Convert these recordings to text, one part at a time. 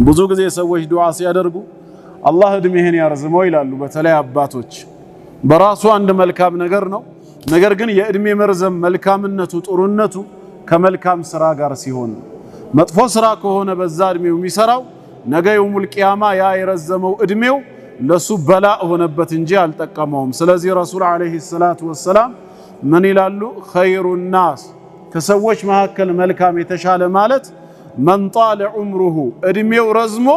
ብዙ ጊዜ ሰዎች ዱዓ ሲያደርጉ አላህ እድሜህን ያርዝመው ይላሉ። በተለይ አባቶች በራሱ አንድ መልካም ነገር ነው። ነገር ግን የእድሜ መርዘም መልካምነቱ ጥሩነቱ ከመልካም ስራ ጋር ሲሆን መጥፎ ስራ ከሆነ በዛ እድሜው የሚሰራው ነገ የውሙል ቂያማ ያ የረዘመው እድሜው ለሱ በላእ ሆነበት እንጂ አልጠቀመውም። ስለዚህ ረሱል አለይሂ ሰላቱ ወሰላም ምን ይላሉ? ኸይሩ ናስ ከሰዎች መካከል መልካም የተሻለ ማለት መን ጣለ ዑምሩሁ እድሜው ረዝሞ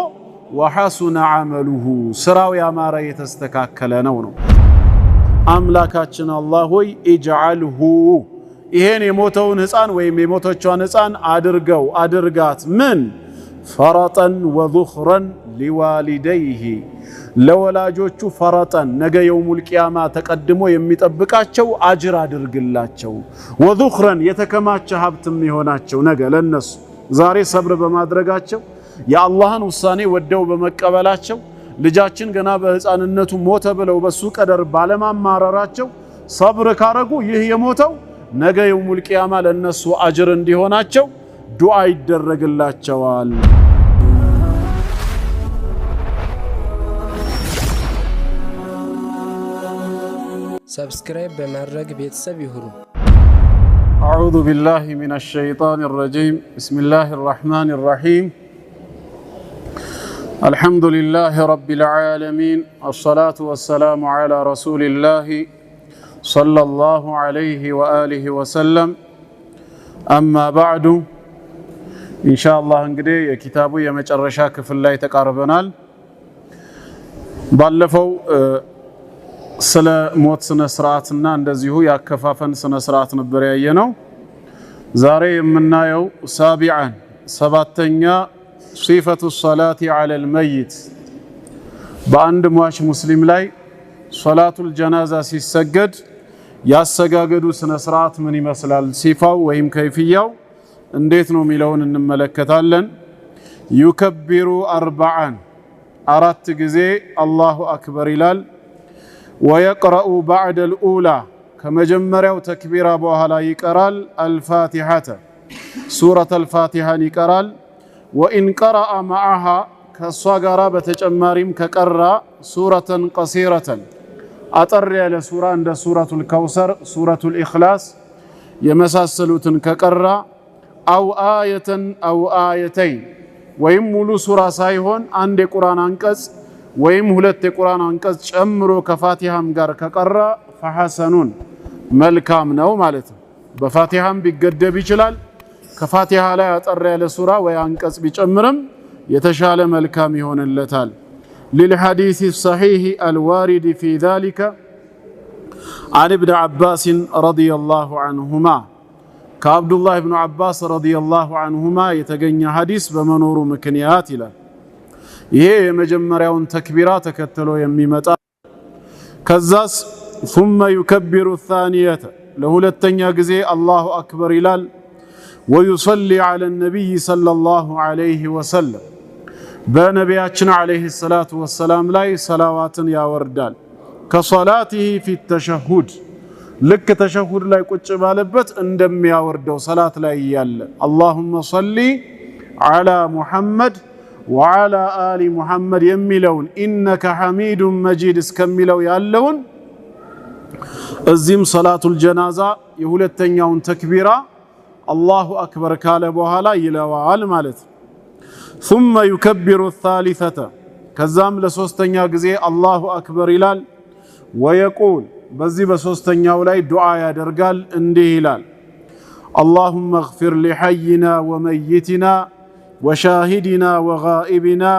ወሐሱነ ዐመሉሁ ስራው ያማረ የተስተካከለ ነው። አምላካችን አላህ ሆይ ኢጅዐልሁ ይሄን የሞተውን ህፃን ወይም የሞተቿን ህፃን አድርጋት ምን ፈረጠን ወዙኽረን ሊዋሊደይሂ ለወላጆቹ ፈረጠን ነገ የውሙል ቂያማ ተቀድሞ የሚጠብቃቸው አጅር አድርግላቸው። ወዙኽረን የተከማቸ ሀብትም ይሆናቸው ነገ ለነሱ ዛሬ ሰብር በማድረጋቸው የአላህን ውሳኔ ወደው በመቀበላቸው ልጃችን ገና በህፃንነቱ ሞተ ብለው በሱ ቀደር ባለማማረራቸው ሰብር ካረጉ ይህ የሞተው ነገ የውሙል ቂያማ ለነሱ አጅር እንዲሆናቸው ዱዓ ይደረግላቸዋል። ሰብስክራይብ በማድረግ ቤተሰብ ይሁኑ። አዑዙ ቢላሂ ሚነሽ ሸይጣኒር ረጂም ቢስሚላሂር ረህማኒር ረሂም አልሐምዱሊላሂ ረቢል ዓለሚን ወሰላቱ ወሰላሙ ዐላ ረሱሊላሂ ሰለላሁ ዐለይሂ ወአሊሂ ወሰለም አማ ባዕዱ። ኢንሻአላህ እንግዲህ የኪታቡ የመጨረሻ ክፍል ላይ ተቃርበናል። ባለፈው ስለ ሞት ስነ ስርዓትና እንደዚሁ ያከፋፈን ስነ ስርዓት ነበር ያየነው። ዛሬ የምናየው ሳቢዓን ሰባተኛ ሲፈቱ ሰላቲ ዐለል መይት በአንድ ሟች ሙስሊም ላይ ሶላቱል ጀናዛ ሲሰገድ ያሰጋገዱ ስነ ስርዓት ምን ይመስላል፣ ሲፋው ወይም ከይፍያው እንዴት ነው የሚለውን እንመለከታለን። ዩከቢሩ አርበዓን አራት ጊዜ አላሁ አክበር ይላል። ወየቅረኡ ባዕደል ኡላ ከመጀመሪያው ተክቢራ በኋላ ይቀራል። አልፋቲሐተ ሱረተል ፋቲሐን ይቀራል። ወኢን ቀረአ መዓሃ ከእሷ ጋራ በተጨማሪም ከቀራ ሱረተን ቀሲረተን አጠር ያለ ሱራ እንደ ሱረቱል ከውሰር ሱረቱል ኢኽላስ የመሳሰሉትን ከቀራ አው አየተን አው አየተይን ወይም ሙሉ ሱራ ሳይሆን አንድ የቁርአን አንቀጽ ወይም ሁለት የቁርአን አንቀጽ ጨምሮ ከፋቲሃም ጋር ከቀራ ፈሐሰኑን መልካም ነው ማለት ነው። በፋቲሃም ቢገደብ ይችላል። ከፋቲሃ ላይ አጠር ያለ ሱራ ወይ አንቀጽ ቢጨምርም የተሻለ መልካም ይሆንለታል። للحديث الصحيح الوارد في ذلك عن ابن عباس رضي الله عنهما كعبد الله بن عباس رضي الله عنهما يتገኘ ሐዲስ በመኖሩ ምክንያት ይላል። ይሄ የመጀመሪያውን ተክቢራ ተከትሎ የሚመጣ ከዛስ ثم يكبر الثانية ለሁለተኛ ጊዜ አላሁ አክበር ይላል። ويصلي على النبي صلى الله عليه وسلم በነቢያችን አለይሂ ሰላቱ ወሰላም ላይ ሰላዋትን ያወርዳል። ከሶላቲሂ ፊ ተሸሁድ ልክ ተሸሁድ ላይ ቁጭ ባለበት እንደሚያወርደው ሰላት ላይ ያለ አላሁመ ሰሊ ዐላ ሙሐመድ ወዐላ አሊ ሙሐመድ የሚለውን ኢነከ ሐሚዱን መጂድ እስከሚለው ያለውን እዚህም ሰላቱል ጀናዛ የሁለተኛውን ተክቢራ አላሁ አክበር ካለ በኋላ ይለዋል ማለት ነው። ثم يكبر الثالثة ከዛም ለሶስተኛ ጊዜ አላሁ አክበር ይላል። ويقول በዚህ በሶስተኛው ላይ ዱዓ ያደርጋል እንዲህ ይላል اللهم اغفر لحينا وميتنا وشاهدنا وغائبنا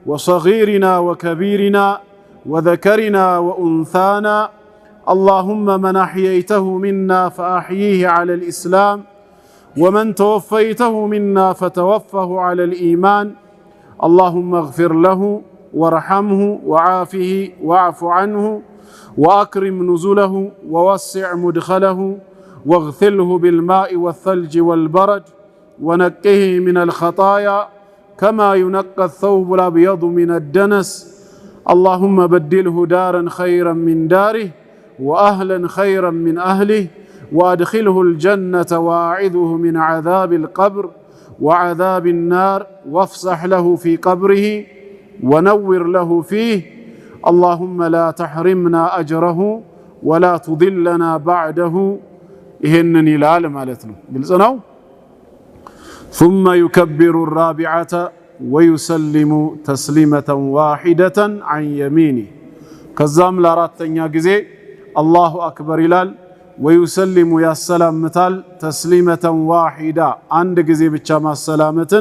وصغيرنا وكبيرنا وذكرنا وأنثانا اللهم من أحييته منا فأحييه على الإسلام ومن توفيته منا فتوفه على الإيمان اللهم اغفر له وارحمه وعافه واعف عنه وأكرم نزله ووسع مدخله واغثله بالماء والثلج والبرد ونقه من الخطايا كما ينقى الثوب الأبيض من الدنس اللهم بدله دارا خيرا من داره وأهلا خيرا من أهله وأدخله الجنة وأعذه من عذاب القبر وعذاب النار وافسح له في قبره ونور له فيه اللهم لا تحرمنا أجره ولا تضلنا بعده إهنن إلال مالتنا بالزنو ثم يكبر الرابعة ويسلم تسليمة واحدة عن يمينه كزام لاراتنيا جزي الله أكبر إلال ويسلم يا السلام مثال تسليمة واحدة عند جزي بتشام السلامة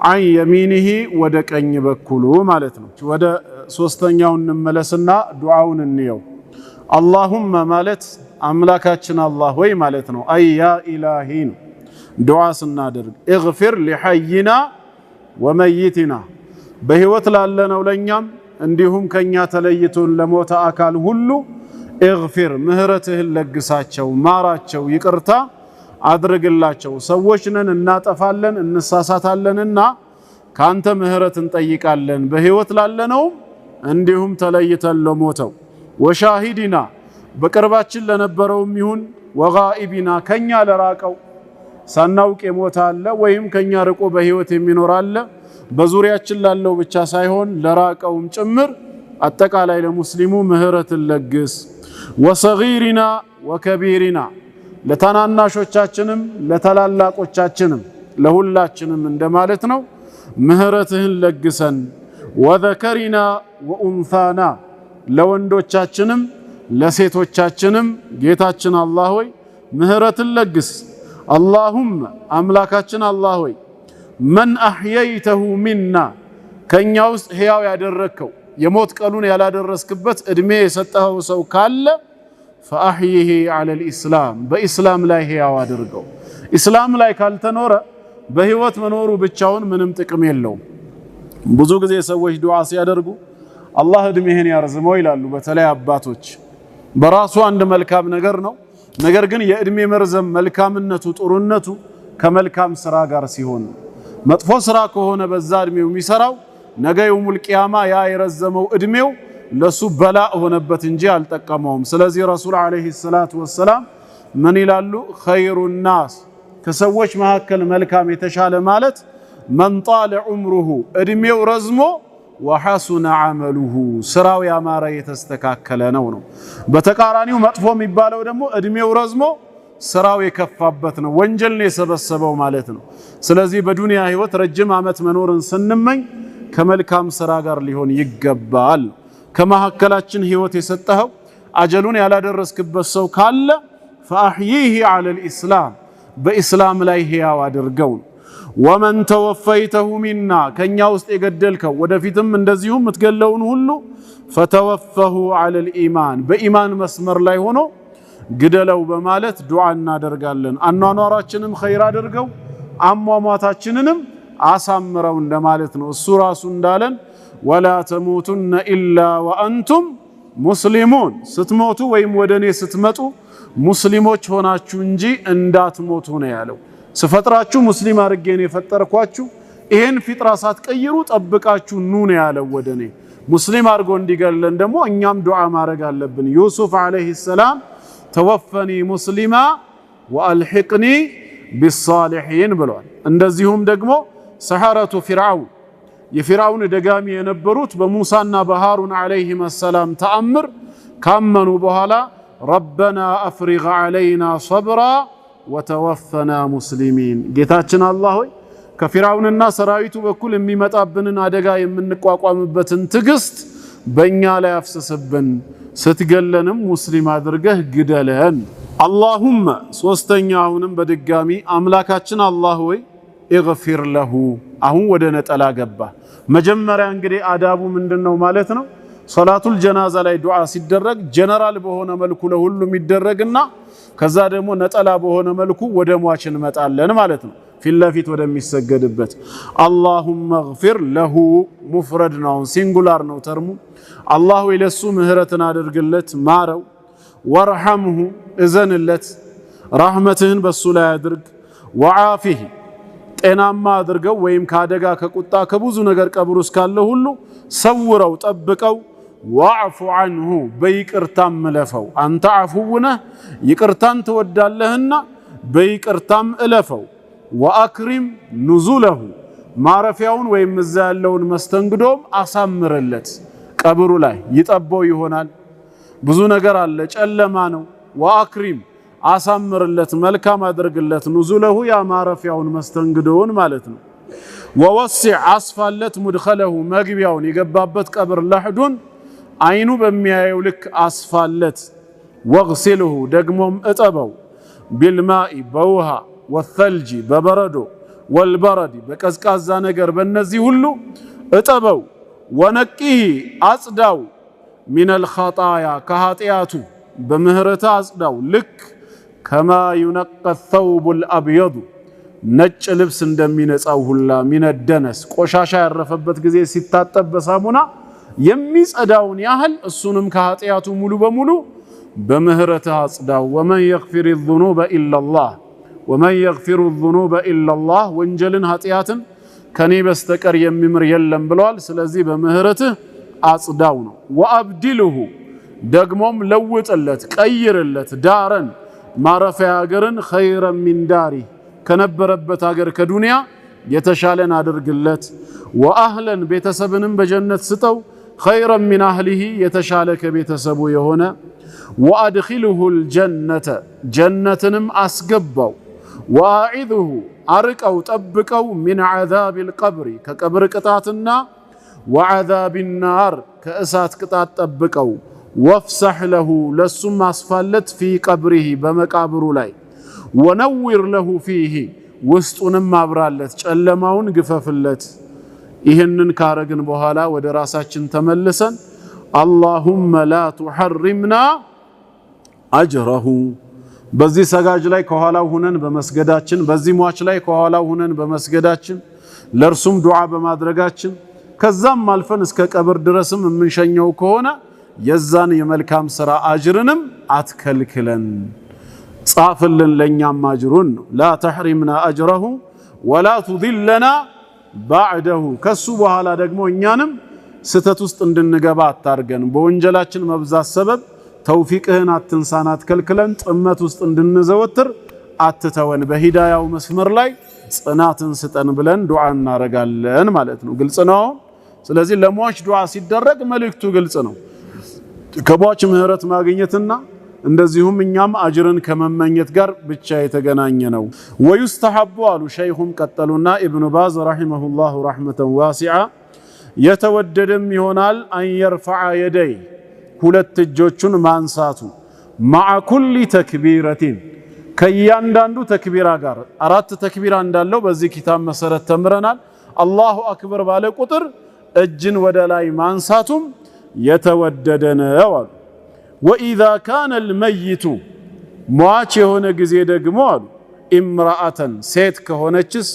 عن يمينه ودك أن يبكلوا مالتنا ودا سوستنياون نملسنا دعاون النيو اللهم مالت أملاكاتنا الله وي مالتنا أي يا إلهين دعاء سنادر اغفر لحينا وميتنا بهوت لالنا ولنيام እንዲሁም ከኛ ተለይቶን ለሞተ አካል ሁሉ اغفر ምህረትህን ለግሳቸው ማራቸው ይቅርታ አድርግላቸው ሰዎች ነን እናጠፋለን እንሳሳታለንና ካንተ ምህረት እንጠይቃለን በህይወት ላለነው እንዲሁም ተለይተን ለሞተው ወሻሂዲና በቅርባችን ለነበረውም ይሁን ወጋኢቢና ከኛ ለራቀው ሳናውቅ የሞተ አለ ወይም ከኛ ርቆ በህይወት የሚኖር አለ በዙሪያችን ላለው ብቻ ሳይሆን ለራቀውም ጭምር አጠቃላይ ለሙስሊሙ ምህረትን ለግስ ወሰጊሪና ወከቢሪና ለታናናሾቻችንም ለታላላቆቻችንም ለሁላችንም እንደማለት ነው ምህረትህን ለግሰን ወዘከሪና ወኡንሳና ለወንዶቻችንም ለሴቶቻችንም ጌታችን አላህ ሆይ ምህረትን ለግስ اللهم أملاكاتنا الله وي من أحييته منا كن يوست هياو يادركو يموت قالون يلا درسكبت ادمي يسطهو سو كال فأحيه على الإسلام بإسلام لا هياو يادركو إسلام لا كالتنور بهيوت منورو بتشاون منم ጥቅም የለውም ብዙ ጊዜ ሰዎች ዱዓ ሲያደርጉ አላህ እድሜህን ያርዝመው ይላሉ በተለይ አባቶች በራሱ አንድ መልካም ነገር ነው ነገር ግን የእድሜ መርዘም መልካምነቱ ጥሩነቱ ከመልካም ስራ ጋር ሲሆን መጥፎ ስራ ከሆነ በዛ እድሜው የሚሰራው ነገ የውሙል ቂያማ ያ የረዘመው እድሜው ለሱ በላ ሆነበት እንጂ አልጠቀመውም ስለዚህ ረሱል አለይሂ ሰላቱ ወሰላም ምን ይላሉ ኸይሩ الناس ከሰዎች መካከል መልካም የተሻለ ማለት من طال عمره እድሜው ረዝሞ وحسن عمله ስራው ያማረ የተስተካከለ ነው በተቃራኒው መጥፎ የሚባለው ደግሞ እድሜው ረዝሞ ስራው የከፋበት ነው ወንጀል ነው የሰበሰበው ማለት ነው ስለዚህ በዱንያ ህይወት ረጅም አመት መኖርን ስንመኝ ከመልካም ስራ ጋር ሊሆን ይገባል ከመሐከላችን ህይወት የሰጠኸው አጀሉን ያላደረስክበት ሰው ካለ فأحييه على الإسلام በኢስላም ላይ ህያው አድርገው ومن توفيته منا كنيا ውስጥ የገደልከው ወደፊትም እንደዚሁ ምትገለውን ሁሉ فتوفه على الإيمان በኢማን መስመር ላይ ሆኖ ግደለው በማለት ዱዓ እናደርጋለን አኗኗራችንም ኸይር አድርገው አሟሟታችንንም አሳምረው እንደማለት ነው እሱ ራሱ እንዳለን ولا تموتن إلا وأنتم مسلمون ስትሞቱ ወይም ወደኔ ስትመጡ ሙስሊሞች ሆናችሁ እንጂ እንዳትሞቱ ነው ያለው ስፈጥራችሁ ሙስሊም አርገን የፈጠርኳችሁ ይሄን ፊጥራ ሳትቀይሩ ጠብቃችሁ ኑ ነው ያለው ወደኔ ሙስሊም አርጎ እንዲገለን ደግሞ እኛም ዱዓ ማድረግ አለብን ዩሱፍ አለይሂ ሰላም توفني مسلما والحقني بالصالحين ብሏል እንደዚሁም ደግሞ ሰሐረቱ ፊርዓውን የፊርዓውን ደጋሚ የነበሩት በሙሳና በሃሩን አለይሂም ሰላም ተአምር ካመኑ በኋላ ربنا افرغ علينا صبرا وتوفنا مسلمين ጌታችን አላህ ሆይ ከፊርዓውንና ሰራዊቱ በኩል የሚመጣብንን አደጋ የምንቋቋምበትን ትግስት በእኛ ላይ አፍስስብን ስትገለንም ሙስሊም አድርገህ ግደለን اللهم ሶስተኛውንም በድጋሚ አምላካችን አላህ ሆይ اغفر له አሁን ወደ ነጠላ ገባ መጀመሪያ እንግዲህ አዳቡ ምንድነው ማለት ነው ሶላቱል ጀናዛ ላይ ዱዓ ሲደረግ ጀነራል በሆነ መልኩ ለሁሉም ይደረግና ከዛ ደግሞ ነጠላ በሆነ መልኩ ወደ ሟች እንመጣለን ማለት ነው ፊት ለፊት ወደሚሰገድበት اللهم اغفر له مفرد ነው ሲንጉላር ነው ተርሙ አላህ ወይ ለሱ ምህረትን አድርግለት ማረው ወርሐምሁ እዘንለት ረህመትህን በሱ ላይ አድርግ ወዓፊህ ጤናማ አድርገው ወይም ካደጋ ከቁጣ ከብዙ ነገር ቀብሩ እስካለ ሁሉ ሰውረው ጠብቀው ወዕፉ ዐንሁ በይቅርታም እለፈው አንተ ዐፉው ነህ ይቅርታን ትወዳለህና በይቅርታም እለፈው ወአክሪም ኑዙለሁ ማረፊያውን ወይም እዛ ያለውን መስተንግዶም አሳምርለት። ቀብሩ ላይ ይጠበው ይሆናል፣ ብዙ ነገር አለ፣ ጨለማ ነው። ወአክሪም አሳምርለት፣ መልካም አድርግለት። ኑዙለሁ ያ ማረፊያውን መስተንግዶውን ማለት ነው። ወወሲዕ አስፋለት ሙድኸለሁ መግቢያውን የገባበት ቀብር ለሕዱን አይኑ በሚያየው ልክ አስፋለት። ወግሲልሁ ደግሞም እጠበው ቢልማኢ በውሃ ወተልጂ በበረዶ ወልበረዲ በቀዝቃዛ ነገር በእነዚህ ሁሉ እጠበው። ወነቂሂ አጽዳው ሚነል ኸጣያ ከኃጢአቱ በምህረታ አጽዳው። ልክ ከማ ዩነቀ ተውቡል አብየዱ ነጭ ልብስ እንደሚነጻው ሁላ ሚነደነስ ቆሻሻ ያረፈበት ጊዜ ሲታጠብ በሳሙና የሚጸዳውን ያህል እሱንም ከኃጢአቱ ሙሉ በሙሉ በምህረት አጽዳው። ወመን የግፊሩ ዙኑበ ኢለላህ ወመን የግፊሩ ዙኑበ ኢለላህ ወንጀልን ኃጢአትን ከኔ በስተቀር የሚምር የለም ብለዋል። ስለዚህ በምህረትህ አጽዳው ነው። ወአብዲልሁ ደግሞም ለውጥለት ቀይርለት ዳረን ማረፊያ ሀገርን ኸይረን ሚን ዳሪ ከነበረበት ሀገር ከዱንያ የተሻለን አድርግለት። ወአህለን ቤተሰብንም በጀነት ስጠው ኸይረን ሚን አህሊሂ የተሻለ ከቤተሰቡ የሆነ። ወአድኺልሁል ጀነተ ጀነትንም አስገባው። ወአዒዝሁ አርቀው ጠብቀው ሚን ዐዛቢል ቀብሪ ከቀብር ቅጣትና ወዐዛቢን ናር ከእሳት ቅጣት ጠብቀው። ወፍሰሕ ለሁ ለሱም አስፋለት ፊ ቀብሪሂ በመቃብሩ ላይ ወነዊር ለሁ ፊሂ ውስጡንም አብራለት ጨለማውን ግፈፍለት። ይህንን ካረግን በኋላ ወደ ራሳችን ተመልሰን አላሁመ ላ ቱሐሪምና አጅረሁ በዚህ ሰጋጅ ላይ ከኋላው ሁነን በመስገዳችን በዚህ ሟች ላይ ከኋላው ሁነን በመስገዳችን ለእርሱም ዱዓ በማድረጋችን ከዛም አልፈን እስከ ቀብር ድረስም የምንሸኘው ከሆነ የዛን የመልካም ሥራ አጅርንም አትከልክለን ጻፍልን ለኛም አጅሩን ነው። ላ ተሕሪምና አጅረሁ ወላ ቱድለና ባዕደሁ ከሱ በኋላ ደግሞ እኛንም ስተት ውስጥ እንድንገባ አታርገን። በወንጀላችን መብዛት ሰበብ ተውፊቅህን አትንሳን አትከልክለን። ጥመት ውስጥ እንድንዘወትር አትተወን። በሂዳያው መስመር ላይ ጽናትን ስጠን ብለን ዱዓ እናረጋለን ማለት ነው። ግልጽ ነው። ስለዚህ ለሟች ዱዓ ሲደረግ መልእክቱ ግልጽ ነው። ከሟች ምህረት ማግኘትና እንደዚሁም እኛም አጅርን ከመመኘት ጋር ብቻ የተገናኘ ነው። ወዩስተሐቡ አሉ ሸይኹም ቀጠሉና ኢብኑ ባዝ ረሒመሁላሁ ረሕመተን ዋሲዓ የተወደደም ይሆናል አን የርፈዐ የደይ ሁለት እጆቹን ማንሳቱ መዓ ኩሊ ተክቢረቲን ከእያንዳንዱ ተክቢራ ጋር አራት ተክቢራ እንዳለው በዚህ ኪታብ መሰረት ተምረናል። አላሁ አክበር ባለ ቁጥር እጅን ወደ ላይ ማንሳቱም የተወደደ ነው አሉ። ወኢዛ ካነ አልመይቱ ሟች የሆነ ጊዜ ደግሞ አሉ ኢምራአተን ሴት ከሆነችስ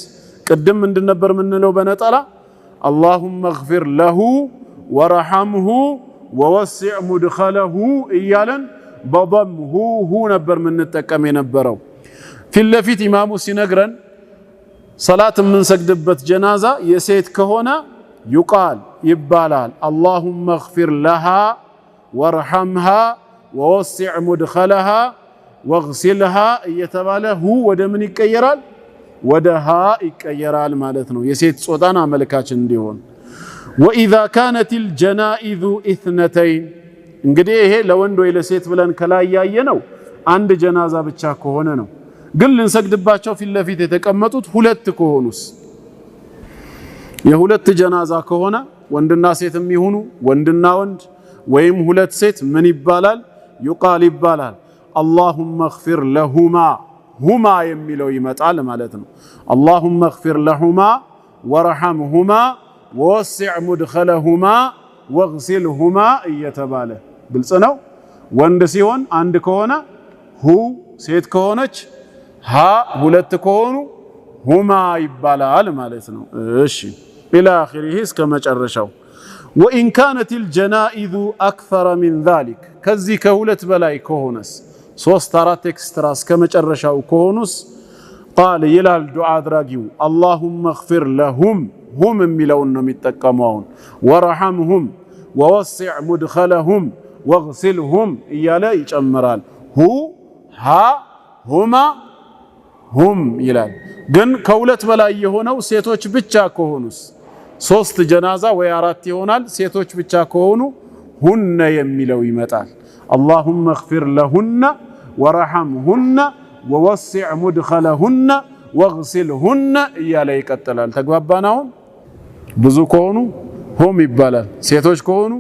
ቅድም እንድነበር ምንለው በነጠላ አላሁመ እግፊር ለሁ ወረሐምሁ ወወሲዕ ሙድኸለሁ እያለን በضم ሁ ነበር ምንጠቀም የነበረው። ፊት ለፊት ኢማሙ ሲነግረን ሰላት የምንሰግድበት ጀናዛ የሴት ከሆነ ዩቃል ይባላል አላሁመ እግፊር ለሃ ወርሐምሃ ወወሲዕ ሙድኸለሃ ወግሲልሃ እየተባለ ሁ ወደ ምን ይቀየራል? ወደ ሃ ይቀየራል ማለት ነው፣ የሴት ጾታን አመልካች እንዲሆን። ወኢዛ ካነቲል ጀናኢዙ ኢትነተይን እንግዲህ ይሄ ለወንድ ወይ ለሴት ብለን ከላይ ያየነው አንድ ጀናዛ ብቻ ከሆነ ነው። ግን ልንሰግድባቸው ፊት ለፊት የተቀመጡት ሁለት ከሆኑስ የሁለት ጀናዛ ከሆነ ወንድና ሴትም ይሁኑ ወንድና ወንድ ወይም ሁለት ሴት ምን ይባላል? ዩቃል ይባላል አላሁመ እግፊር ለሁማ ሁማ የሚለው ይመጣል ማለት ነው። አላሁመ እግፊር ለሁማ ወርሐምሁማ ወወሲዕ ሙድኸለሁማ ወግሲልሁማ እየተባለ ግልጽ ነው። ወንድ ሲሆን አንድ ከሆነ ሁ፣ ሴት ከሆነች ሃ፣ ሁለት ከሆኑ ሁማ ይባላል ማለት ነው። እሺ ኢላ አኺሪሂ እስከ መጨረሻው። ወኢን ካነቲል ጀናኢዙ አክተረ ሚን ዛሊክ ከዚህ ከሁለት በላይ ከሆነስ ሶስት አራት ኤክስትራ እስከ መጨረሻው ከሆኑስ ቃል ይላል ዱዓ አድራጊው አላሁመ እግፊር ለሁም ሁም የሚለውን ነው የሚጠቀመው። ወረሐምሁም ወወሲዕ ሙድኸለሁም ወግሲልሁም እያለ ይጨምራል። ሁ፣ ሃ፣ ሁማ፣ ሁም ይላል። ግን ከሁለት በላይ የሆነው ሴቶች ብቻ ከሆኑስ 3 ጀናዛ ወይ 4 ይሆናል። ሴቶች ብቻ ከሆኑ ሁነ የሚለው ይመጣል። አላሁመ እግፊር ለሁነ ወረሐምሁነ ወወሲዕ ሙድኸለሁነ ወግሲልሁነ እያለ ይቀጥላል። ተግባባን? አሁን ብዙ ከሆኑ ሁም ይባላል። ሴቶች ከሆኑ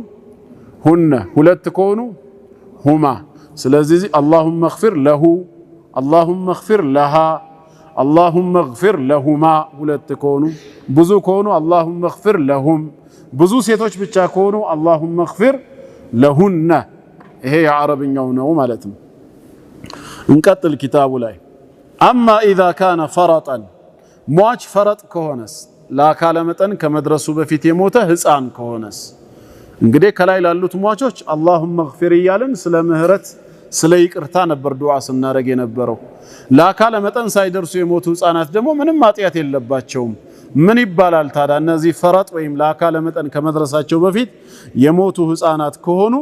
ሁነ፣ ሁለት ከሆኑ ሁማ። ስለዚህ አላሁመ እግፊር ለሁ፣ አላሁመ እግፊር ለሃ፣ አላሁመ እግፊር ለሁማ ሁለት ከሆኑ። ብዙ ከሆኑ አላሁመ እግፊር ለሁም። ብዙ ሴቶች ብቻ ከሆኑ አላሁመ እግፊር ለሁነ። ይሄ የዓረብኛው ነው ማለት ነው። እንቀጥል ኪታቡ ላይ አማ ኢዛ ካነ ፈረጠን ሟች ፈረጥ ከሆነስ ለአካለ መጠን ከመድረሱ በፊት የሞተ ህፃን ከሆነስ እንግዲህ ከላይ ላሉት ሟቾች አላሁመ እግፊር እያልን ስለ ምህረት ስለ ይቅርታ ነበር ዱዓ ስናደርግ የነበረው። ለአካለ መጠን ሳይደርሱ የሞቱ ህፃናት ደግሞ ምንም ኃጢአት የለባቸውም። ምን ይባላል ታዲያ? እነዚህ ፈረጥ ወይም ለአካለ መጠን ከመድረሳቸው በፊት የሞቱ ህፃናት ከሆኑ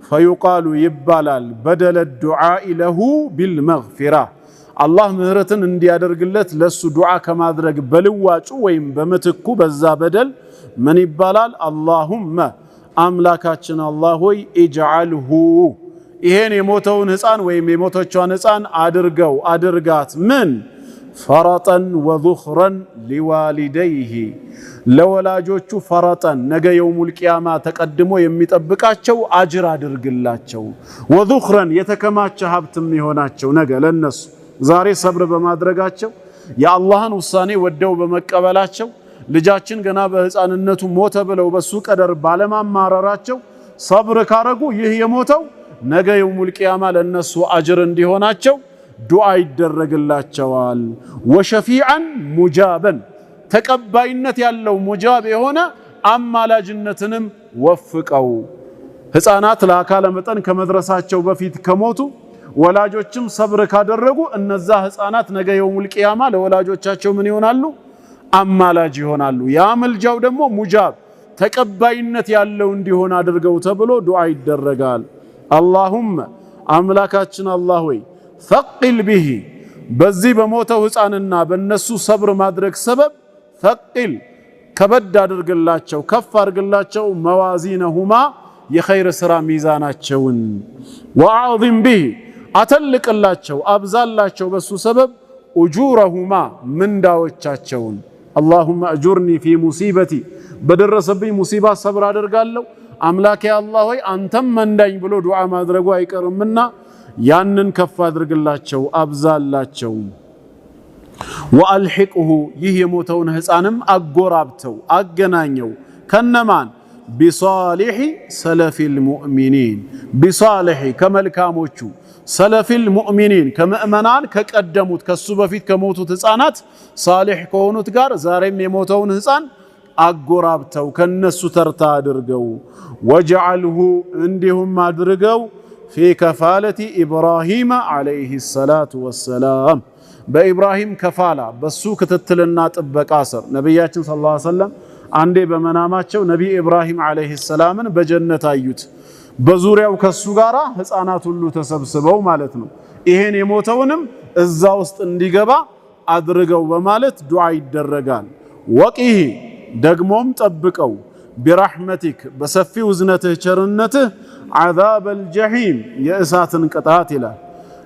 ፈዩቃሉ ይባላል በደለ ዱዓኢ ለሁ ቢልመግፊራ አላህ ምህረትን እንዲያደርግለት ለሱ ዱዓ ከማድረግ በልዋጩ ወይም በምትኩ በዛ በደል ምን ይባላል? አላሁመ አምላካችን አላህ ሆይ ኢጅዓልሁ ይሄን የሞተውን ህፃን ወይም የሞተቿን ህፃን አድርገው አድርጋት ምን ፈረጠን ወዙኽረን ሊዋሊደይሂ ለወላጆቹ ፈረጠን ነገ የውሙል ቂያማ ተቀድሞ የሚጠብቃቸው አጅር አድርግላቸው። ወዙኽረን የተከማቸ ሀብትም ይሆናቸው ነገ ለነሱ ዛሬ ሰብር በማድረጋቸው የአላህን ውሳኔ ወደው በመቀበላቸው ልጃችን ገና በህፃንነቱ ሞተ ብለው በሱ ቀደር ባለማማረራቸው ሰብር ካረጉ ይህ የሞተው ነገ የውሙል ቂያማ ለነሱ አጅር እንዲሆናቸው ዱዓ ይደረግላቸዋል። ወሸፊዓን ሙጃበን ተቀባይነት ያለው ሙጃብ የሆነ አማላጅነትንም ወፍቀው። ህፃናት ለአካለ መጠን ከመድረሳቸው በፊት ከሞቱ ወላጆችም ሰብር ካደረጉ እነዛ ህፃናት ነገ የውሙል ቂያማ ለወላጆቻቸው ምን ይሆናሉ? አማላጅ ይሆናሉ። ያ መልጃው ደግሞ ሙጃብ ተቀባይነት ያለው እንዲሆን አድርገው ተብሎ ዱዓ ይደረጋል። አላሁመ አምላካችን አላህ ሆይ ፈቂል ቢሂ በዚህ በሞተው ህፃንና በነሱ ሰብር ማድረግ ሰበብ ፈቂል ከበድ አድርግላቸው ከፍ አድርግላቸው መዋዚነሁማ የኸይር ስራ ሚዛናቸውን ወአዕዚም ቢሂ አተልቅላቸው አብዛላቸው በሱ ሰበብ ኡጁረሁማ ምንዳዎቻቸውን አላሁመ አጁርኒ ፊ ሙሲበቲ በደረሰብኝ ሙሲባ ሰብር አደርጋለሁ አምላኬ አላህ ሆይ አንተም መንዳኝ ብሎ ዱዓ ማድረጉ አይቀርምና ያንን ከፍ አድርግላቸው አብዛላቸው። ወአልሒቅሁ ይህ የሞተውን ህፃንም አጎራብተው አገናኘው ከነማን ቢሷሊሒ ሰለፊል ሙእሚኒን ቢሷሊሒ ከመልካሞቹ ሰለፊል ሙእሚኒን ከምእመናን ከቀደሙት ከሱ በፊት ከሞቱት ህፃናት ሳሊሕ ከሆኑት ጋር ዛሬም የሞተውን ህፃን አጎራብተው ከነሱ ተርታ አድርገው ወጀዐልሁ እንዲሁም አድርገው ፊ ከፋለቲ ኢብራሂም ዓለይሂ ሰላቱ ወሰላም በኢብራሂም ከፋላ በሱ ክትትልና ጥበቃ ስር ነቢያችን ሰለላሁ ዐለይሂ ወሰለም አንዴ በመናማቸው ነቢ ኢብራሂም ዓለይሂ ሰላምን በጀነት አዩት። በዙሪያው ከሱ ጋራ ህፃናት ሁሉ ተሰብስበው ማለት ነው። ይሄን የሞተውንም እዛ ውስጥ እንዲገባ አድርገው በማለት ዱዓ ይደረጋል። ወቂሂ ደግሞም ጠብቀው ቢራህመቲክ በሰፊው እዝነትህ ቸርነትህ ዓዛበል ጀሒም የእሳትን ቅጣት ይላል።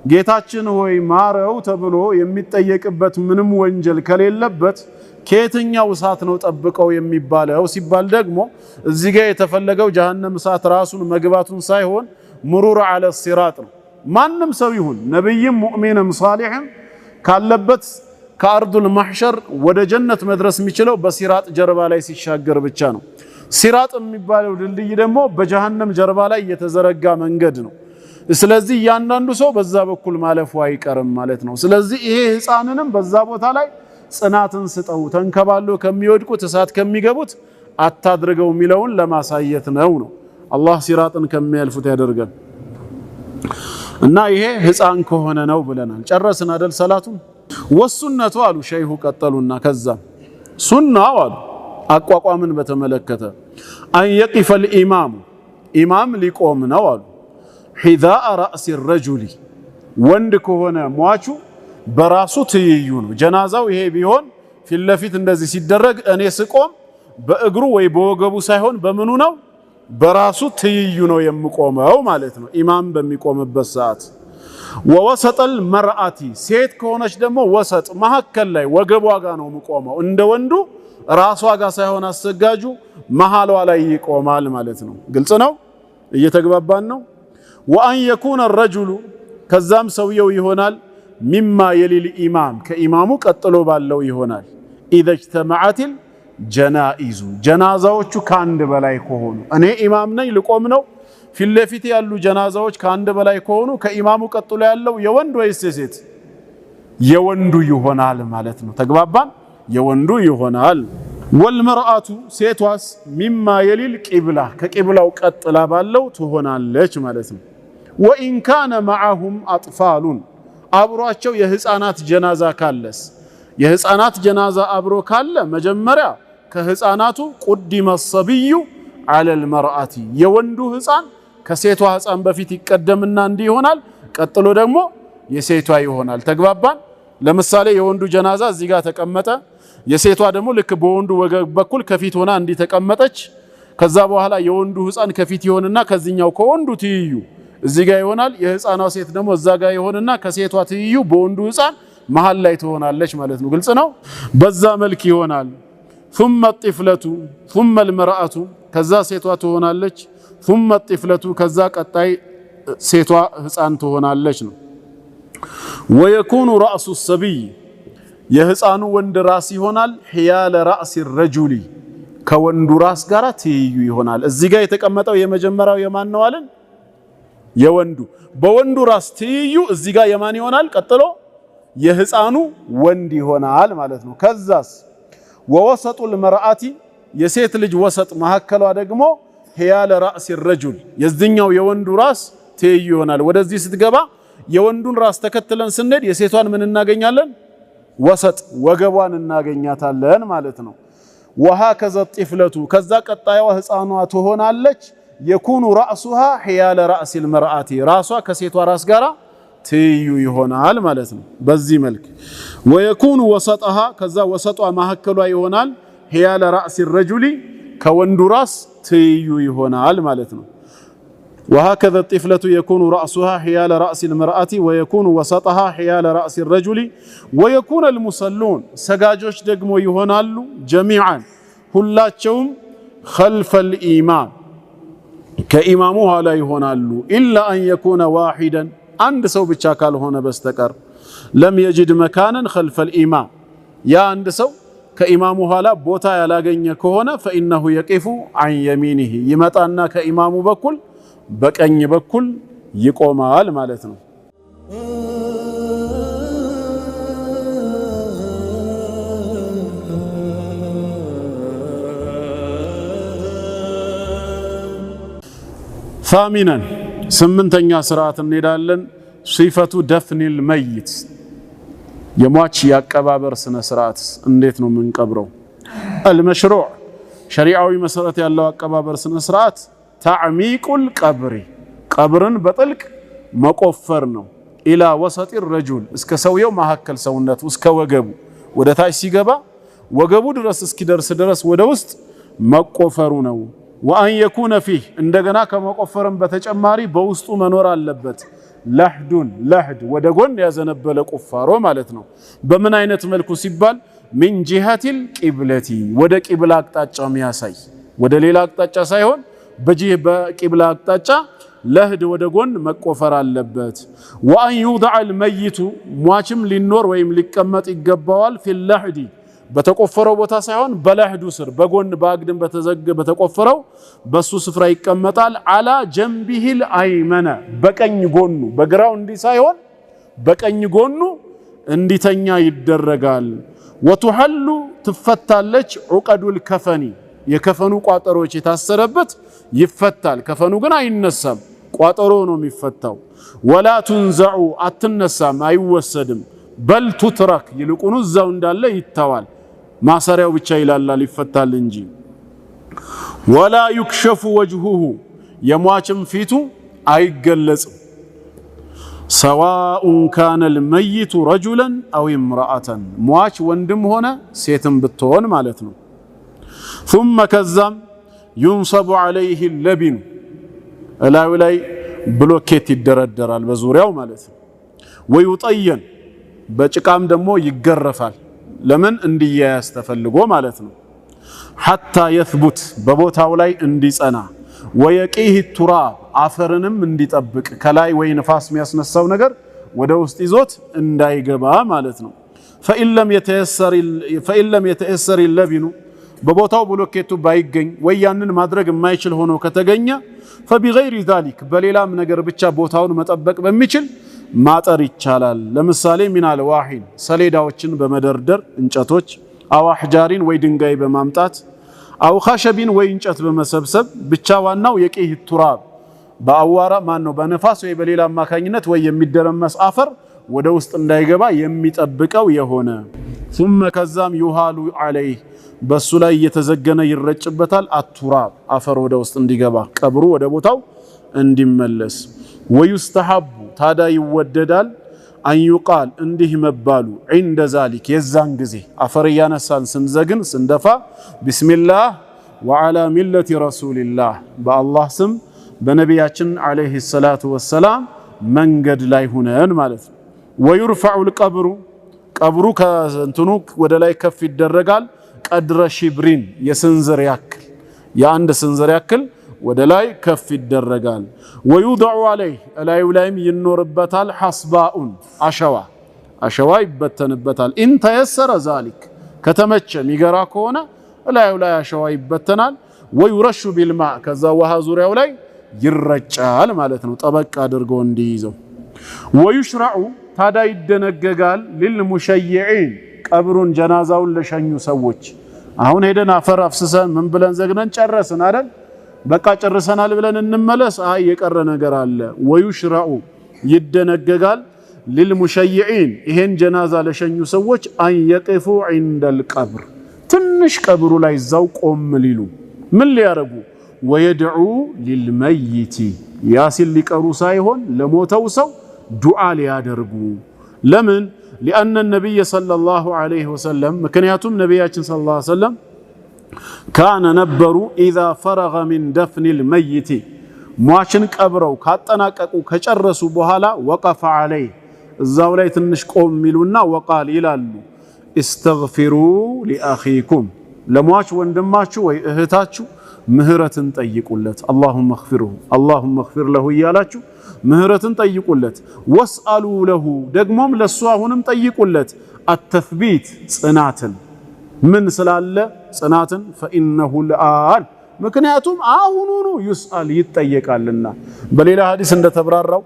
ጌታችን ሆይ ማረው ተብሎ የሚጠየቅበት ምንም ወንጀል ከሌለበት ከየትኛው እሳት ነው ጠብቀው የሚባለው ሲባል ደግሞ እዚህ ጋር የተፈለገው ጀሃነም እሳት ራሱን መግባቱን ሳይሆን ሙሩር ዐለ ሲራጥ ነው። ማንም ሰው ይሁን ነብይም ሙእሚንም ሷሊሕም ካለበት ከአርዱል ማሕሸር ወደ ጀነት መድረስ የሚችለው በሲራጥ ጀርባ ላይ ሲሻገር ብቻ ነው። ሲራጥ የሚባለው ድልድይ ደግሞ በጀሃነም ጀርባ ላይ የተዘረጋ መንገድ ነው። ስለዚህ እያንዳንዱ ሰው በዛ በኩል ማለፉ አይቀርም ማለት ነው። ስለዚህ ይሄ ህፃንንም በዛ ቦታ ላይ ጽናትን ስጠው ተንከባሎ ከሚወድቁት እሳት ከሚገቡት አታድርገው የሚለውን ለማሳየት ነው። አላህ ሲራጥን ከሚያልፉት ያደርገን እና ይሄ ህፃን ከሆነ ነው ብለናል። ጨረስን አይደል ሰላቱን። ወሱነቱ አሉ ሸይኹ ቀጠሉና ከዛም ሱናው አሉ አቋቋምን በተመለከተ አን የቂፈል ኢማም ሊቆም ነው አሉ ሒዛአ ረእሲ ረጁሊ ወንድ ከሆነ ሟቹ በራሱ ትይዩ ነው። ጀናዛው ይሄ ቢሆን ፊት ለፊት እንደዚህ ሲደረግ እኔ ስቆም በእግሩ ወይ በወገቡ ሳይሆን በምኑ ነው? በራሱ ትይዩ ነው የምቆመው ማለት ነው ኢማም በሚቆምበት ሰዓት። ወወሰጠል መርአቲ ሴት ከሆነች ደግሞ ወሰጥ መሐከል ላይ ወገቧ ጋር ነው የምቆመው። እንደ ወንዱ ራሷ ጋር ሳይሆን አሰጋጁ መሃሏ ላይ ይቆማል ማለት ነው። ግልጽ ነው? እየተግባባን ነው? ወአን የኩነ الرجل ከዛም ሰውየው ይሆናል ሚማ የሊል ኢማም ከኢማሙ ቀጥሎ ባለው ይሆናል። ኢዘ اجتمعت الجنائز ጀናዛዎቹ ከአንድ በላይ ከሆኑ እኔ ኢማም ነኝ ልቆም ነው። ፊት ለፊት ያሉ ጀናዛዎች ከአንድ በላይ ከሆኑ ከኢማሙ ቀጥሎ ያለው የወንድ ወይስ የሴት? የወንዱ ይሆናል ማለት ነው። ተግባባን? የወንዱ ይሆናል። ወልመርአቱ ሴቷስ ሚማ የሊል ቂብላ ከቂብላው ቀጥላ ባለው ትሆናለች ማለት ነው። ወኢን ካነ መዓሁም አጥፋሉን አብሯቸው የህፃናት ጀናዛ ካለስ የህፃናት ጀናዛ አብሮ ካለ መጀመሪያ ከህፃናቱ ቁዲመ ሰብዩ ዐለል መርአቲ የወንዱ ህፃን ከሴቷ ህፃን በፊት ይቀደምና እንዲህ ይሆናል። ቀጥሎ ደግሞ የሴቷ ይሆናል። ተግባባን? ለምሳሌ የወንዱ ጀናዛ እዚህ ጋር ተቀመጠ፣ የሴቷ ደግሞ ልክ በወንዱ ወገብ በኩል ከፊት ሆና እንዲህ ተቀመጠች። ከዛ በኋላ የወንዱ ህፃን ከፊት ይሆንና ከዚህኛው ከወንዱ ትይዩ እዚህ ጋር ይሆናል። የህፃኗ ሴት ደግሞ እዛ ጋር ይሆንና ከሴቷ ትይዩ በወንዱ ህፃን መሃል ላይ ትሆናለች ማለት ነው። ግልጽ ነው? በዛ መልክ ይሆናል። ثم الطفلة ثم المرأة ከዛ ሴቷ ትሆናለች። ثم الطفلة ከዛ ቀጣይ ሴቷ ህፃን ትሆናለች ነው። ويكون رأس الصبي የህፃኑ ወንድ ራስ ይሆናል። حيال رأس الرجل ከወንዱ ራስ ጋር ትይዩ ይሆናል። እዚህ ጋር የተቀመጠው የመጀመሪያው የማን ነው አለን? የወንዱ በወንዱ ራስ ትይዩ እዚህ ጋር የማን ይሆናል? ቀጥሎ የህፃኑ ወንድ ይሆናል ማለት ነው። ከዛስ ወወሰጡል መርአቲ የሴት ልጅ ወሰጥ መሐከሏ ደግሞ ህያለ ራስ الرجل የዚህኛው የወንዱ ራስ ትይዩ ይሆናል። ወደዚህ ስትገባ የወንዱን ራስ ተከትለን ስንሄድ የሴቷን ምን እናገኛለን? ወሰጥ ወገቧን እናገኛታለን ማለት ነው። ወሃከዘ الطفلة ከዛ ቀጣይዋ ህፃኗ ትሆናለች። የኩኑ رأسها حيال رأس المرأة ራሷ ከሴቷ ራስ ጋራ ትይዩ ይሆናል ማለት ነው። በዚህ መልክ ወየኩኑ وسطها ከዛ ወሰጧ መሐከሏ ይሆናል። حيال رأس الرجل ከወንዱ ራስ ትይዩ ይሆናል ማለት ነው። وهكذا الطفلة يكون رأسها حيال رأس المرأة ويكون وسطها حيال رأس الرجل ويكون المصلون سجاجوش ደግሞ ይሆናሉ جميعا ሁላቸውም خلف الإمام ከኢማሙ ኋላ ይሆናሉ። إلا أن يكون واحدا አንድ ሰው ብቻ ካልሆነ በስተቀር لم يجد مكانا خلف الإمام ያ አንድ ሰው ከኢማሙ ኋላ ቦታ ያላገኘ ከሆነ فإنه يقف عن يمينه ይመጣና ከኢማሙ በኩል በቀኝ በኩል ይቆማል ማለት ነው። ثامنا ስምንተኛ ስርዓት እንሄዳለን። ሲፈቱ ደፍኒል መይት የሟች ያቀባበር ስነ ስርዓት እንዴት ነው የምንቀብረው? المشروع ሸሪዓዊ መሰረት ያለው አቀባበር ስነ ስርዓት ተዕሚቁል ቀብሪ ቀብርን በጥልቅ መቆፈር ነው። ኢላ ወሰጢ الرجل እስከ ሰውየው መሐከል ሰውነቱ እስከ ወገቡ ወደ ታች ሲገባ ወገቡ ድረስ እስኪደርስ ድረስ ወደ ውስጥ መቆፈሩ ነው። ወአን የኩነ ፊህ እንደገና ከመቆፈርም በተጨማሪ በውስጡ መኖር አለበት ለህዱን ለህድ ወደ ጎን ያዘነበለ ቁፋሮ ማለት ነው። በምን አይነት መልኩ ሲባል ሚን ጂሃቲል ቂብለቲ ወደ ቂብላ አቅጣጫ የሚያሳይ ወደ ሌላ አቅጣጫ ሳይሆን በቂብላ አቅጣጫ ለህድ ወደ ጎን መቆፈር አለበት። ወአን ዩድዐል መይቱ ሟችም ሊኖር ወይም ሊቀመጥ ይገባዋል። ፊል ለህዲ በተቆፈረው ቦታ ሳይሆን በለህዱ ስር በጎን በአግድም በተቆፈረው በሱ ስፍራ ይቀመጣል። አላ ጀንቢሂል አይመነ በቀኝ ጎኑ በግራው እንዲ ሳይሆን በቀኝ ጎኑ እንዲተኛ ይደረጋል። ወቱሐሉ ትፈታለች ዑቀዱል ከፈኒ የከፈኑ ቋጠሮች የታሰረበት ይፈታል። ከፈኑ ግን አይነሳም፣ ቋጠሮ ነው የሚፈታው። ወላ ቱንዘዑ አትነሳም፣ አይወሰድም። በል ቱትረክ ይልቁኑ እዛው እንዳለ ይተዋል። ማሰሪያው ብቻ ይላላል ይፈታል እንጂ። ወላ ዩክሸፉ ወጅሁሁ የሟችም ፊቱ አይገለጽም። ሰዋኡን ካነል መይቱ ረጁለን አው ኢምራአተን ሟች ወንድም ሆነ ሴትም ብትሆን ማለት ነው። ثم ከዛም ዩንሰቡ ዐለይሂ ለቢኑ እላዩ ላይ ብሎኬት ይደረደራል በዙሪያው ማለት ነው። ወዩጠየን በጭቃም ደግሞ ይገረፋል። ለምን እንዲያያዝ ተፈልጎ ማለት ነው። ሐታ የትቡት በቦታው ላይ እንዲጸና፣ ወየቂህ ቱራብ አፈርንም እንዲጠብቅ ከላይ ወይ ንፋስ የሚያስነሳው ነገር ወደ ውስጥ ይዞት እንዳይገባ ማለት ነው። ፈኢን ለም የተእሰር ለቢኑ በቦታው ብሎኬቱ ባይገኝ ወይ ያንን ማድረግ የማይችል ሆኖ ከተገኘ ፈቢገይሪ ዛሊክ በሌላም ነገር ብቻ ቦታውን መጠበቅ በሚችል ማጠር ይቻላል። ለምሳሌ ሚናል ዋሂን ሰሌዳዎችን በመደርደር እንጨቶች፣ አው አሕጃሪን ወይ ድንጋይ በማምጣት፣ አው ኸሸቢን ወይ እንጨት በመሰብሰብ ብቻ ዋናው የቂህ ቱራብ በአዋራ በነፋስ ወይ በሌላ አማካኝነት ወይ የሚደረመስ አፈር ወደ ውስጥ እንዳይገባ የሚጠብቀው የሆነ ثم ከዛም ዩሃሉ ዐለይህ በሱ ላይ እየተዘገነ ይረጭበታል። አቱራብ አፈር ወደ ውስጥ እንዲገባ ቀብሩ ወደ ቦታው እንዲመለስ። ወዩስተሐቡ ታዳ ይወደዳል አንዩቃል እንዲህ መባሉ ዒንደ ዛሊክ የዛን ጊዜ አፈር እያነሳን ስንዘግን ስንደፋ ቢስሚላህ ወዓላ ሚለቲ ረሱሊላህ በአላህ ስም በነቢያችን ዐለይሂ ሰላቱ ወሰላም መንገድ ላይ ሁነን ማለት ነው። ወዩርፈዑል ቀብሩ ከእንትኑ ወደ ላይ ከፍ ይደረጋል። ቀድረ ሺብሪን የስንዝር ያክል የአንድ ስንዝር ያክል ወደ ላይ ከፍ ይደረጋል። ወዩድዑ ዐለይህ እላዩ ላይም ይኖርበታል። ሐስባኡን አሸዋ ይበተንበታል። ኢንተየሰረ ዛሊክ ከተመቸ ሚገራ ከሆነ እላዩ ላይ አሸዋ ይበተናል። ወዩረሹ ቢልማእ ከዛ ውሃ ዙሪያው ላይ ይረጫል ማለት ነው፣ ጠበቅ አድርጎ እንዲይዘው። ወዩሽረዑ ታዳ ይደነገጋል ሊልሙሸይዒን ቀብሩን ጀናዛውን ለሸኙ ሰዎች። አሁን ሄደን አፈር አፍስሰን ምን ብለን ዘግነን ጨረስን አይደል? በቃ ጨርሰናል ብለን እንመለስ? አይ የቀረ ነገር አለ። ወዩሽረዑ ይደነገጋል ሊልሙሸይዒን ይሄን ጀናዛ ለሸኙ ሰዎች አን የቂፉ ዒንደል ቀብር ትንሽ ቀብሩ ላይ እዛው ቆም ሊሉ ምን ሊያረጉ ወየድዑ ሊልመይቲ ያሲል ሊቀሩ ሳይሆን ለሞተው ሰው ዱዓ ሊያደርጉ። ለምን? ሊአነ ነቢይ ሰለላሁ ዐለይሂ ወሰለም ምክንያቱም ነቢያችን ሰለላሁ ዐለይሂ ወሰለም ካነ ነበሩ ኢዛ ፈረገ ሚን ደፍኒል መይቲ ሟችን ቀብረው ካጠናቀቁ ከጨረሱ በኋላ ወቀፈ ዐለይህ እዛው ላይ ትንሽ ቆም ሚሉና ወቃል ይላሉ እስተግፊሩ ሊአኺኩም ለሟች ወንድማችሁ ወይ እህታችሁ ምህረትን ጠይቁለት። አላሁመ እግፊርሁ አላሁመ እግፊር ለሁ እያላችሁ ምህረትን ጠይቁለት። ወስአሉ ለሁ ደግሞም ለሱ አሁንም ጠይቁለት አተፍቢት ጽናትን ምን ስላለ ጽናትን ፈኢነሁ ልአን ምክንያቱም አሁኑኑ ዩስአል ይጠየቃልና። በሌላ ሐዲስ እንደተብራራው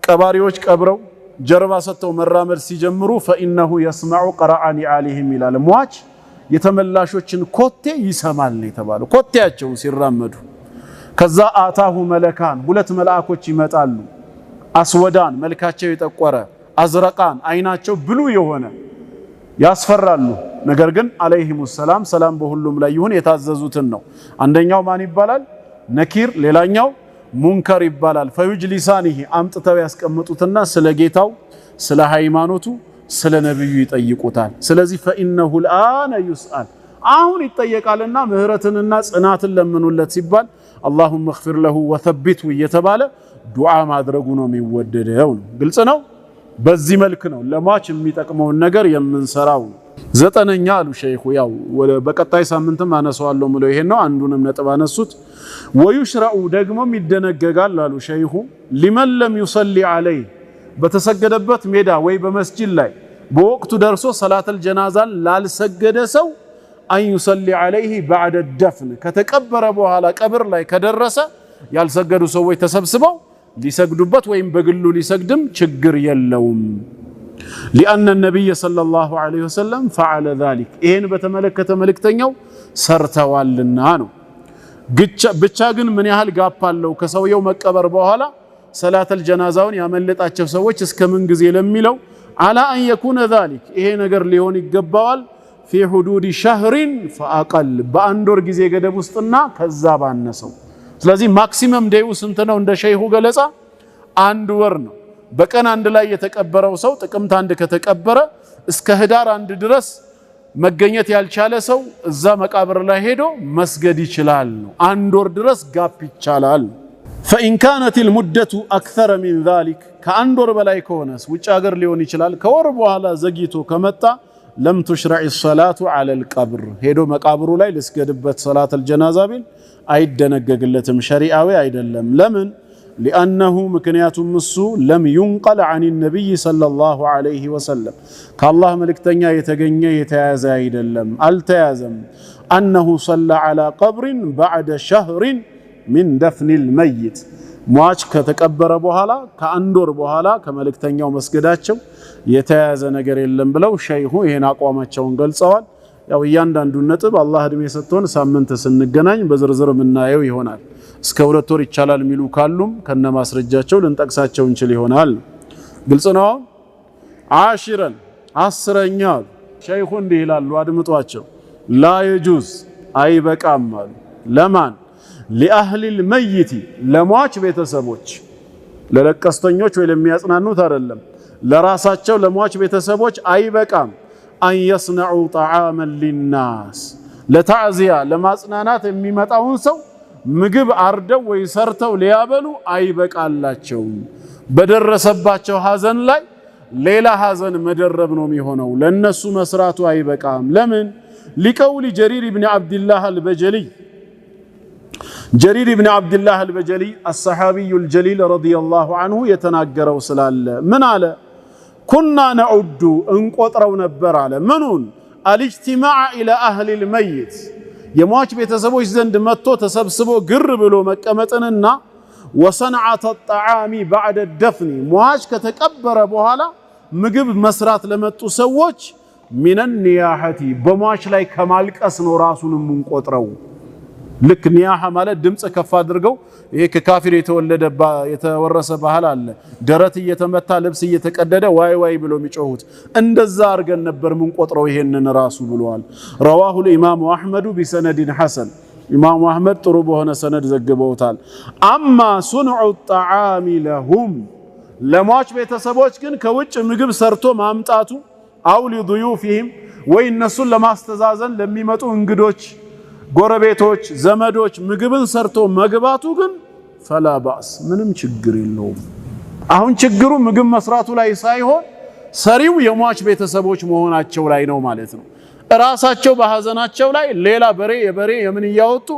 ቀባሪዎች ቀብረው ጀርባ ሰጥተው መራመድ ሲጀምሩ ፈኢነሁ የስመዑ ቀረዐ ኒዓሊሂም ይላል። ሟች የተመላሾችን ኮቴ ይሰማል ነው የተባለው። ኮቴያቸው ሲራመዱ ከዛ አታሁ መለካን ሁለት መልአኮች ይመጣሉ። አስወዳን መልካቸው የጠቆረ፣ አዝረቃን አይናቸው ብሉ የሆነ ያስፈራሉ። ነገር ግን አለይሂሙ ሰላም ሰላም በሁሉም ላይ ይሁን የታዘዙትን ነው። አንደኛው ማን ይባላል? ነኪር፣ ሌላኛው ሙንከር ይባላል። ፈዩጅሊሳኒሂ አምጥተው ያስቀምጡትና ስለ ጌታው ስለ ሃይማኖቱ ስለ ነብዩ ይጠይቁታል። ስለዚህ ፈኢነሁ ልአነ ዩስአል አሁን ይጠየቃልና ምህረትንና ጽናትን ለምኑለት ሲባል አላሁመ እግፊር ለሁ ወተቢቱ እየተባለ ዱዓ ማድረጉ ነው የሚወደደው። ግልጽ ነው። በዚህ መልክ ነው ለሟች የሚጠቅመውን ነገር የምንሰራው። ዘጠነኛ አሉ ሸይኹ ያው በቀጣይ ሳምንትም አነሳዋለሁ ምለው ይሄን ነው። አንዱንም ነጥብ አነሱት። ወዩሽረዑ ደግሞም ይደነገጋል አሉ ሸይኹ ሊመን ለም ዩሰሊ ዐለይህ በተሰገደበት ሜዳ ወይ በመስጂድ ላይ በወቅቱ ደርሶ ሰላተል ጀናዛን ላልሰገደ ሰው አን ዩሰሊ ዐለይህ ባዕደ ደፍን ከተቀበረ በኋላ ቀብር ላይ ከደረሰ ያልሰገዱ ሰዎች ተሰብስበው ሊሰግዱበት ወይም በግሉ ሊሰግድም ችግር የለውም። ሊአነ ነቢይ ሰለላሁ ዐለይሂ ወሰለም ፈዐለ ዛሊክ ይሄን በተመለከተ መልእክተኛው ሰርተዋልና ነው። ብቻ ግን ምን ያህል ጋፕ አለው ከሰውየው መቀበር በኋላ ሰላተል ጀናዛውን ያመለጣቸው ሰዎች እስከ ምን ጊዜ ለሚለው አላ አን የኩነ ዛሊክ ይሄ ነገር ሊሆን ይገባዋል ፊ ሁዱድ ሸህሪን ፈአቀል በአንድ ወር ጊዜ ገደብ ውስጥና ከዛ ባነሰው። ስለዚህ ማክሲመም ዴዩ ስንት ነው? እንደ ሸይኹ ገለጻ አንድ ወር ነው። በቀን አንድ ላይ የተቀበረው ሰው ጥቅምት አንድ ከተቀበረ እስከ ህዳር አንድ ድረስ መገኘት ያልቻለ ሰው እዛ መቃብር ላይ ሄዶ መስገድ ይችላል ነው። አንድ ወር ድረስ ጋፕ ይቻላል። فإن كانت المدة أكثر من ذلك ከአንድ ወር በላይ ከሆነስ ውጭ ሀገር ሊሆን ይችላል። ከወር በኋላ ዘግይቶ ከመጣ لم تشرع الصلاة على القبر ሄዶ መቃብሩ ላይ ለስገድበት صلاة الجنازة ቢል አይደነገግለትም፣ ሸሪዓዊ አይደለም። ለምን? لأنه ምክንያቱም እሱ لم ينقل عن النبي صلى الله عليه وسلم ከአላህ መልእክተኛ የተገኘ የተያዘ አይደለም፣ አልተያዘም። أنه صلى على قبر بعد شهر من دفن الميت ሟች ከተቀበረ በኋላ ከአንድ ወር በኋላ ከመልእክተኛው መስገዳቸው የተያዘ ነገር የለም ብለው ሸይኹ ይሄን አቋማቸውን ገልጸዋል። ያው እያንዳንዱን ነጥብ አላህ እድሜ ሰጥቶን ሳምንት ስንገናኝ በዝርዝር የምናየው ይሆናል። እስከ 2 ወር ይቻላል የሚሉ ካሉም ከነ ማስረጃቸው ልንጠቅሳቸው እንችል ይሆናል። ግልጽ ነው። አሽረን አስረኛ ሸይኹ እንዲህ ይላሉ፣ አድምጧቸው። ላ የጁዝ አይበቃም አሉ። ለማን? لأهل الميت ለሟች ቤተሰቦች፣ ለለቀስተኞች ወይ ለሚያጽናኑት አይደለም፣ ለራሳቸው ለሟች ቤተሰቦች አይበቃም። أن يصنعوا طعاما للناس ለታዕዚያ ለማጽናናት የሚመጣውን ሰው ምግብ አርደው ወይ ሰርተው ሊያበሉ አይበቃላቸውም። በደረሰባቸው ሐዘን ላይ ሌላ ሐዘን መደረብ ነው የሚሆነው። ለነሱ መስራቱ አይበቃም። ለምን? لقول جرير بن عبد الله البجلي جرير بن عبد الله البجلي الصحابي الجليل رضي الله عنه يتناقروا سلال من على كنا نعد انقطروا نبر على منون الاجتماع إلى أهل الميت يمواج بيتسبوش زند متو تسبسبو قربلو مكامتننا وصنعة الطعام بعد الدفن مواج كتكبر بوهالا مقب مسرات لمتو سووش من النياحة بمواج لاي كمالك أسنو راسون منقطروا ልክ ኒያሃ ማለት ድምጽ ከፍ አድርገው ይሄ ከካፊር የተወረሰ ባህል አለ። ደረት እየተመታ ልብስ እየተቀደደ ዋይ ዋይ ብሎ የሚጮሁት እንደዛ አርገን ነበር ምን ቆጥረው ይሄንን ራሱ ብለዋል። رواه الامام احمد بسند حسن ኢማሙ አህመድ ጥሩ በሆነ ሰነድ ዘግበውታል። አማ ሱንዑ الطعام لهم ለሟች ቤተሰቦች ግን ከውጭ ምግብ ሰርቶ ማምጣቱ አው لضيوفهم ወይ እነሱን ለማስተዛዘን ለሚመጡ እንግዶች ጎረቤቶች ዘመዶች ምግብን ሰርቶ መግባቱ ግን ፈላ ባስ ምንም ችግር የለውም። አሁን ችግሩ ምግብ መስራቱ ላይ ሳይሆን ሰሪው የሟች ቤተሰቦች መሆናቸው ላይ ነው ማለት ነው። ራሳቸው በሐዘናቸው ላይ ሌላ በሬ የምን እያወጡ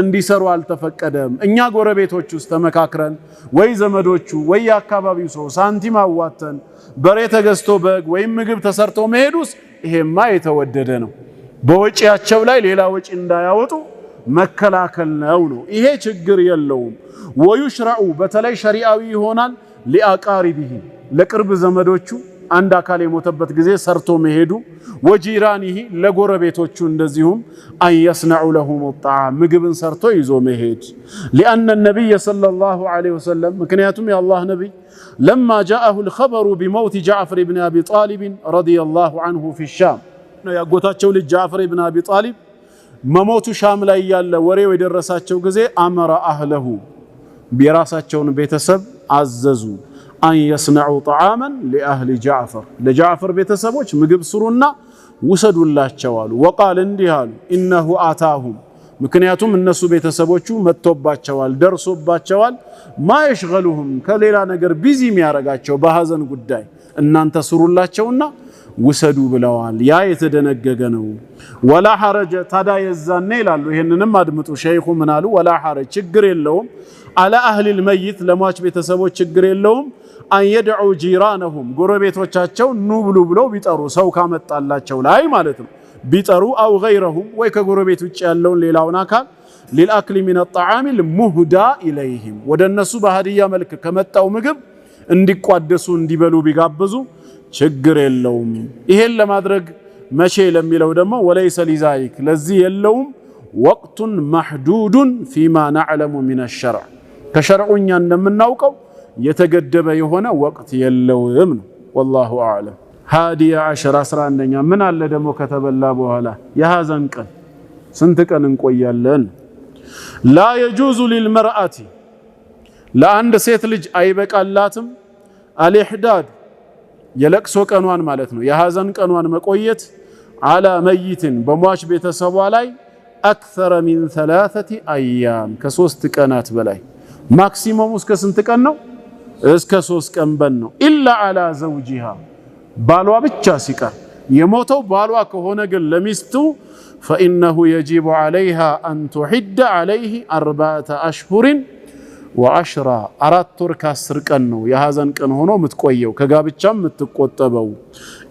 እንዲሰሩ አልተፈቀደም። እኛ ጎረቤቶች ውስጥ ተመካክረን ወይ ዘመዶቹ ወይ አካባቢው ሰው ሳንቲም አዋተን በሬ ተገዝቶ በግ ወይ ምግብ ተሰርቶ መሄዱስ ይሄማ የተወደደ ነው። በወጪያቸው ላይ ሌላ ወጪ እንዳያወጡ መከላከል ነው። ይሄ ችግር የለውም። ወይሽራኡ በተለይ ሸሪዓዊ ይሆናል ሊአቃሪቢሂ ለቅርብ ዘመዶቹ አንድ አካል የሞተበት ጊዜ ሰርቶ መሄዱ፣ ወጂራኒሂ ለጎረቤቶቹ እንደዚሁም አየስነዑ ለሁም الطعام ምግብን ሰርቶ ይዞ መሄድ። لأن النبي صلى الله عليه وسلم ምክንያቱም የአላህ ነብይ لما جاءه الخبر بموت جعفر بن أبي طالب رضي الله عنه في الشام ያጎታቸው ልጅ ጃዕፈር ኢብኑ አቢ ጣሊብ መሞቱ ሻም ላይ ያለ ወሬው የደረሳቸው ጊዜ አመረ አህለሁ ቢራሳቸውን ቤተሰብ አዘዙ አን يصنعوا طعاما لأهل جعفر ለጃዕፈር ቤተሰቦች ምግብ ስሩና ውሰዱላቸው አሉ። ወቃል እንዲህ አሉ ኢነሁ አታሁም ምክንያቱም እነሱ ቤተሰቦቹ መጥቶባቸዋል ደርሶባቸዋል ማ ይሽغلهم ከሌላ ነገር ቢዚ የሚያረጋቸው በሐዘን ጉዳይ እናንተ ስሩላቸውና ውሰዱ ብለዋል። ያ የተደነገገ ነው። ወላ ሐረጀ ታዳ የዛኔ ይላሉ። ይሄንንም አድምጡ። ሸይኹ ምን አሉ? ወላ ሐረጅ ችግር የለውም አለ አህሊ الميت ለሟች ቤተሰቦች ችግር የለውም አን يدعو جيرانهم ጎረቤቶቻቸው ኑ ብሉ ብለው ቢጠሩ ሰው ካመጣላቸው ላይ ማለት ነው ቢጠሩ አው غيرهم ወይ ከጎረቤት ውጭ ያለውን ሌላውን አካል للاكل من الطعام المهدى اليهم ወደነሱ በሃዲያ መልክ ከመጣው ምግብ እንዲቋደሱ እንዲበሉ ቢጋብዙ ችግር የለውም። ይሄን ለማድረግ መቼ ለሚለው ደግሞ ወለይሰ ሊዛይክ ለዚህ የለውም ወቅቱን محدود فيما نعلم من الشرع ከሸርዑኛ እንደምናውቀው የተገደበ የሆነ ወቅት የለውም ነው። والله اعلم። 11ኛ ምን አለ ደግሞ ከተበላ በኋላ የሐዘን ቀን ስንት ቀን እንቆያለን? لا يجوز للمرأة ለአንድ ሴት ልጅ አይበቃላትም አልኢሕዳድ የለቅሶ ቀኗን ማለት ነው፣ የሐዘን ቀኗን መቆየት አላ መይትን በሟች ቤተሰቧ ላይ አክተረ ሚን 3 አያም ከ3 ቀናት በላይ ማክሲመሙ እስከ ስንት ቀን ነው? እስከ 3 ቀን በን ነው። ኢላ አላ ዘውጂሃ ባሏ ብቻ ሲቀር የሞተው ባሏ ከሆነ ግን ለሚስቱ ፈኢነሁ የጂቡ ዐለይሃ አን ቱሒደ ዐለይህ 4 አሽሁር ወዐሽራ 4 ወር ከ10 ቀን ነው የሐዘን ቀን ሆኖ የምትቆየው ከጋብቻም የምትቆጠበው።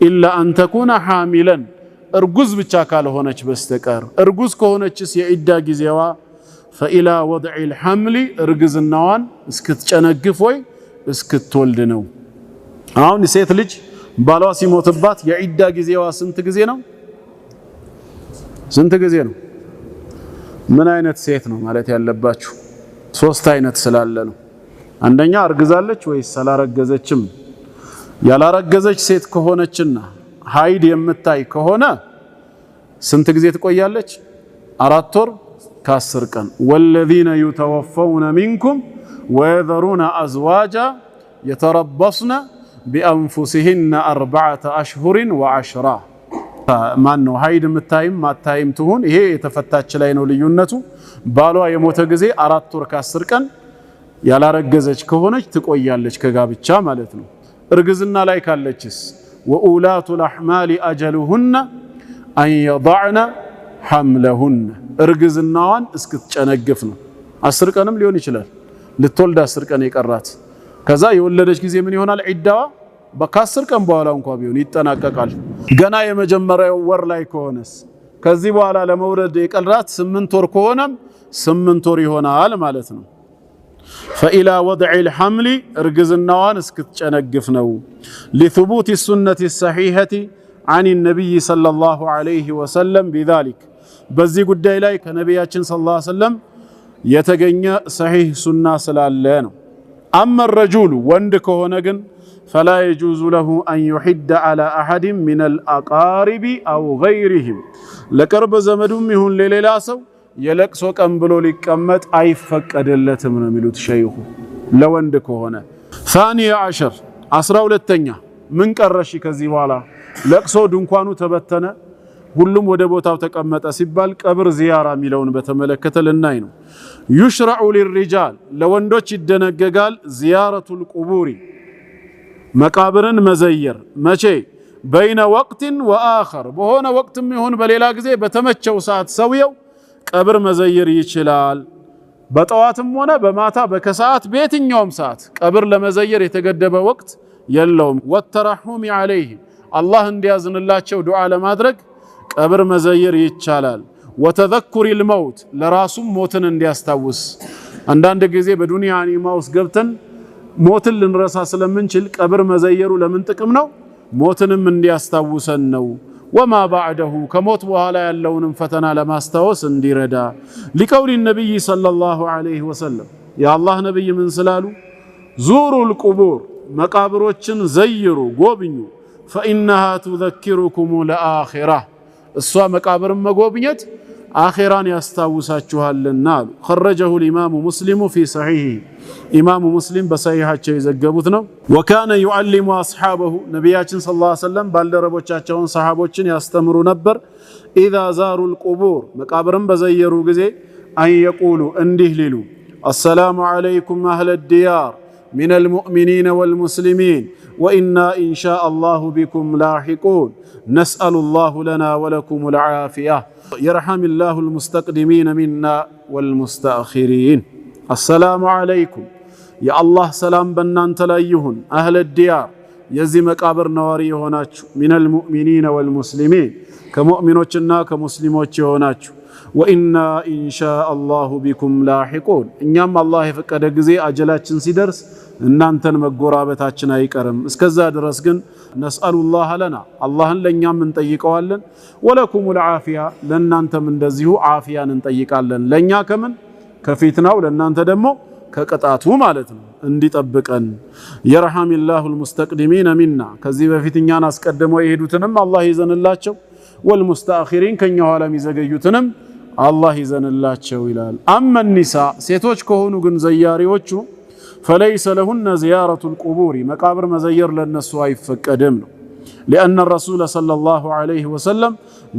ኢላ አን ተኩነ ሐሚለን እርጉዝ ብቻ ካልሆነች በስተቀር እርጉዝ ከሆነችስ የዒዳ ጊዜዋ ፈኢላ ወድዒል ሐምሊ እርግዝናዋን እስክትጨነግፍ ወይ እስክትወልድ ነው። አሁን ሴት ልጅ ባሏ ሲሞትባት የዒዳ ጊዜዋ ስንት ጊዜ ነው? ስንት ጊዜ ነው? ምን አይነት ሴት ነው ማለት ያለባችሁ? 3 አይነት ስላለ ነው። አንደኛ እርግዛለች ወይስ አላረገዘችም? ያላረገዘች ሴት ከሆነችና ሀይድ የምታይ ከሆነ ስንት ጊዜ ትቆያለች? 4 ወር ከ10 ቀን። ወለዚነ ዩተወፈውነ ሚንኩም ወየዘሩነ አዝዋጃ የተረበስነ ቢአንፉሲሂነ 4 አሽሁር ወዐሽራ። ማን ነው ሀይድ የምታይም ማታይም ትሁን ይሄ የተፈታች ላይ ነው ልዩነቱ። ባሏ የሞተ ጊዜ 4 ወር ከ10 ቀን ያላረገዘች ከሆነች ትቆያለች ከጋብቻ ማለት ነው። እርግዝና ላይ ካለችስ ወኡላቱ ልአሕማሊ አጀሉሁነ አን የضዕነ ሐምለሁነ እርግዝናዋን እስክትጨነግፍ ነው። 10 ቀንም ሊሆን ይችላል ልትወልድ 10 ቀን የቀራት። ከዛ የወለደች ጊዜ ምን ይሆናል? ዒዳዋ ከ10 ቀን በኋላ እንኳ ቢሆን ይጠናቀቃል። ገና የመጀመሪያው ወር ላይ ከሆነስ ከዚህ በኋላ ለመውለድ የቀራት 8 ወር ከሆነም 8 ወር ይሆናል ማለት ነው። ፈኢላ ወድዒል ሐምሊ እርግዝናዋን እስክትጨነግፍ ነው። ሊሱቡት ሱነቲ ሰሒሐቲ አን ነቢይ ሰለላሁ ዐለይሂ ወሰለም ቢዛሊክ በዚህ ጉዳይ ላይ ከነቢያችን ሰለላሁ ዐለይሂ ወሰለም የተገኘ ሰሒህ ሱና ስላለ ነው። አመ ረጁሉ ወንድ ከሆነ ግን ፈላ የጁዙ ለሁ አን ዩሒደ ዐላ አሐድን ሚነል አቃሪቢ አው ገይሪሂም ለቅርብ ዘመዱም ይሁን ለሌላ ሰው የለቅሶ ቀን ብሎ ሊቀመጥ አይፈቀድለትም ነው የሚሉት ሸይኹ። ለወንድ ከሆነ ሳኒየ ዐሸር 12ኛ ምን ቀረሽ ከዚህ በኋላ ለቅሶ ድንኳኑ ተበተነ ሁሉም ወደ ቦታው ተቀመጠ ሲባል ቀብር ዚያራ የሚለውን በተመለከተ ልናይ ነው። ዩሽረዑ ሊሪጃል ለወንዶች ይደነገጋል ዚያረቱል ቁቡሪ መቃብርን መዘየር መቼ? በይነ ወቅትን ወአኸር በሆነ ወቅትም ይሁን በሌላ ጊዜ በተመቸው ሰዓት ሰውየው ቀብር መዘየር ይችላል። በጠዋትም ሆነ በማታ በከሰዓት በየትኛውም ሰዓት ቀብር ለመዘየር የተገደበ ወቅት የለውም። ወተረሑሚ ዐለይህ አላህ እንዲያዝንላቸው ዱዓ ለማድረግ ቀብር መዘየር ይቻላል። ወተዘኩሪል መውት ለራሱም ሞትን እንዲያስታውስ አንዳንድ ጊዜ በዱንያ ኒዕማ ውስጥ ገብተን ሞትን ልንረሳ ስለምንችል ቀብር መዘየሩ ለምን ጥቅም ነው? ሞትንም እንዲያስታውሰን ነው። ወማ ባዕደሁ ከሞት በኋላ ያለውንም ፈተና ለማስታወስ እንዲረዳ። ሊቀውሊ ነቢይ ሰለላሁ ዐለይሂ ወሰለም የአላህ ነቢይ ምን ስላሉ? ዙሩል ቁቡር መቃብሮችን ዘይሩ ጎብኙ፣ ፈኢነሃ ቱዘኪሩኩም ለአኺራ እሷ መቃብርን መጎብኘት አኺራን ያስታውሳችኋልና አሉ። ኸረጀሁ ልኢማሙ ሙስሊሙ ፊ ሰሒህ ኢማሙ ሙስሊም በሰሒሓቸው የዘገቡት ነው። ወካነ ዩዓሊሙ አስሓበሁ ነቢያችን ሰለላሁ ዐለይሂ ወሰለም ባልደረቦቻቸውን ሰሓቦችን ያስተምሩ ነበር። ኢዛ ዛሩ ልቁቡር መቃብርን በዘየሩ ጊዜ አን የቁሉ እንዲህ ሊሉ አሰላሙ ዐለይኩም አህለ ዲያር ሚን አልሙእሚኒን ወልሙስሊሚን ወኢና ኢንሻ አላሁ ቢኩም ላሒቁን ነስአሉ ላሁ ለና ወለኩም ልዓፊያ የርሐሚላሁ ልሙስተቅዲሚን ሚና ወልሙስተአኺሪን። አሰላሙ ዐለይኩም የአላህ ሰላም በእናንተ ላይ ይሁን። አህለ ዲያር የዚህ መቃብር ነዋሪ የሆናችሁ ሚነል ሙእሚኒን ወልሙስሊሚን ከሙእሚኖችና ከሙስሊሞች የሆናችሁ ወኢና ኢንሻአላሁ ቢኩም ላሒቁን እኛም አላህ የፈቀደ ጊዜ አጀላችን ሲደርስ እናንተን መጎራበታችን አይቀርም። እስከዛ ድረስ ግን ነስአሉላህ ለና አላህን ለእኛም እንጠይቀዋለን፣ ወለኩም ልዓፊያ ለእናንተም እንደዚሁ ዓፊያን እንጠይቃለን። ለእኛ ከምን ከፊትናው ለእናንተ ደግሞ ከቅጣቱ ማለት ነው እንዲጠብቀን። የርሐሚላሁ ልሙስተቅዲሚን ሚና ከዚህ በፊት እኛን አስቀድመው የሄዱትንም አላህ ይዘንላቸው፣ ወልሙስተአኺሪን ከኛ ኋላ የሚዘገዩትንም አላህ ይዘንላቸው ይላል። አመ ኒሳ ሴቶች ከሆኑ ግን ዘያሪዎቹ فليس لهن زيارة القبور مقابر مزير للنسو يفقدم لأن الرسول صلى الله عليه وسلم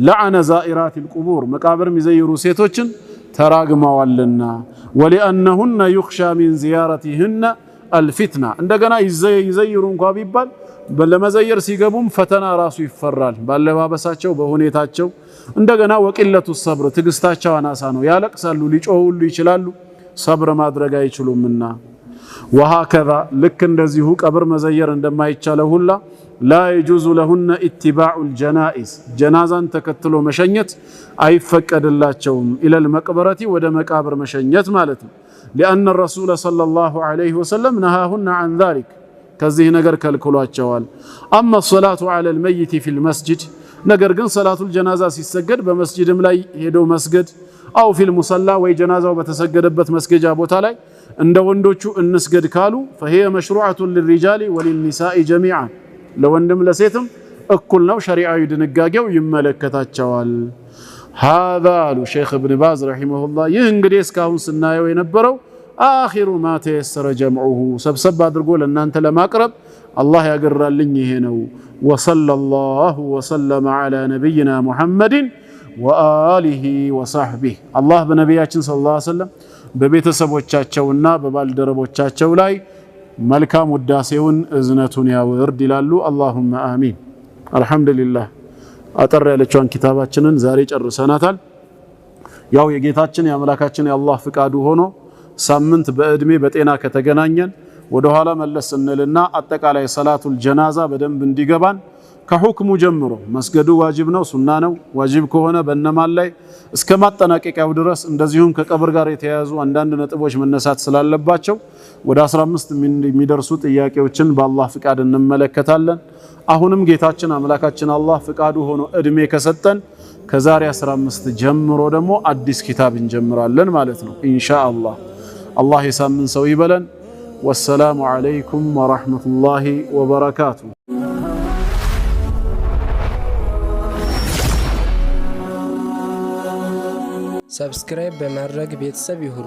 لعن زائرات القبور مقابر مزيرو سيتوچن تراغماوالنا ولأنهن يخشى من زيارتهن الفتنة عندنا يزيرو እንኳ ቢባል በለመዘየር ሲገቡም ፈተና ራሱ ይፈራል ባለባበሳቸው በሁኔታቸው እንደገና ወቂለቱ ሰብር ትግስታቸው አናሳ ነው ያለቅሳሉ ሊጮሁሉ ይችላሉ ሰብር ማድረግ አይችሉምና وهكذا ልክ እንደዚሁ ቀብር መዘየር እንደማይቻለው ሁላ لا يجوز لهن اتباع الجنائز جنازان ተከትሎ መሸኘት አይፈቀድላቸውም الى المقبره ወደ መቃብር መሸኘት ማለት ነው لأن الرسول صلى الله عليه وسلم نهاهن عن ذلك ከዚህ ነገር ከልክሏቸዋል اما الصلاه على الميت في المسجد ነገር ግን ሰላቱል ጀናዛ ሲሰገድ በመስጂድም ላይ ሄዶ መስገድ او في المصلى ወይ ጀናዛው በተሰገደበት መስገጃ ቦታ ላይ እንደ ወንዶቹ እንስገድ ካሉ فهي مشروعه للرجال وللنساء جميعا ለወንድም ለሴትም እኩል ነው ሸሪዓዊ ድንጋጌው ይመለከታቸዋል هذا الشيخ ابن باز رحمه الله ይህ እንግዲህ እስካሁን ስናየው የነበረው آخر ما تيسر جمعه سبسب አድርጎ ለእናንተ ለማቅረብ አላህ ያገራልኝ ይሄ ነው وصلى الله وسلم على نبينا محمد وآله وصحبه الله በነቢያችን ሰለላሁ ዐለይሂ ወሰለም በቤተሰቦቻቸውና በባልደረቦቻቸው ላይ መልካም ውዳሴውን እዝነቱን ያወርድ ይላሉ اللهم آمين الحمد لله አጠር ያለችውን ኪታባችንን ዛሬ ጨርሰናታል ያው የጌታችን የአምላካችን የአላህ ፍቃዱ ሆኖ ሳምንት በእድሜ በጤና ከተገናኘን ወደ ኋላ መለስ እንልና አጠቃላይ ሰላቱል ጀናዛ በደንብ እንዲገባን ከሁክሙ ጀምሮ መስገዱ ዋጅብ ነው ሱና ነው ዋጅብ ከሆነ በእነማን ላይ እስከ ማጠናቀቂያው ድረስ እንደዚሁም ከቀብር ጋር የተያያዙ አንዳንድ ነጥቦች መነሳት ስላለባቸው ወደ 15 የሚደርሱ ጥያቄዎችን በአላህ ፍቃድ እንመለከታለን አሁንም ጌታችን አምላካችን አላህ ፍቃዱ ሆኖ እድሜ ከሰጠን ከዛሬ 15 ጀምሮ ደግሞ አዲስ ኪታብ እንጀምራለን ማለት ነው ኢንሻአላህ አላህ የሳምን ሰው ይበለን والسلام عليكم ورحمة الله وبركاته ሰብስክራይብ በማድረግ ቤተሰብ ይሁኑ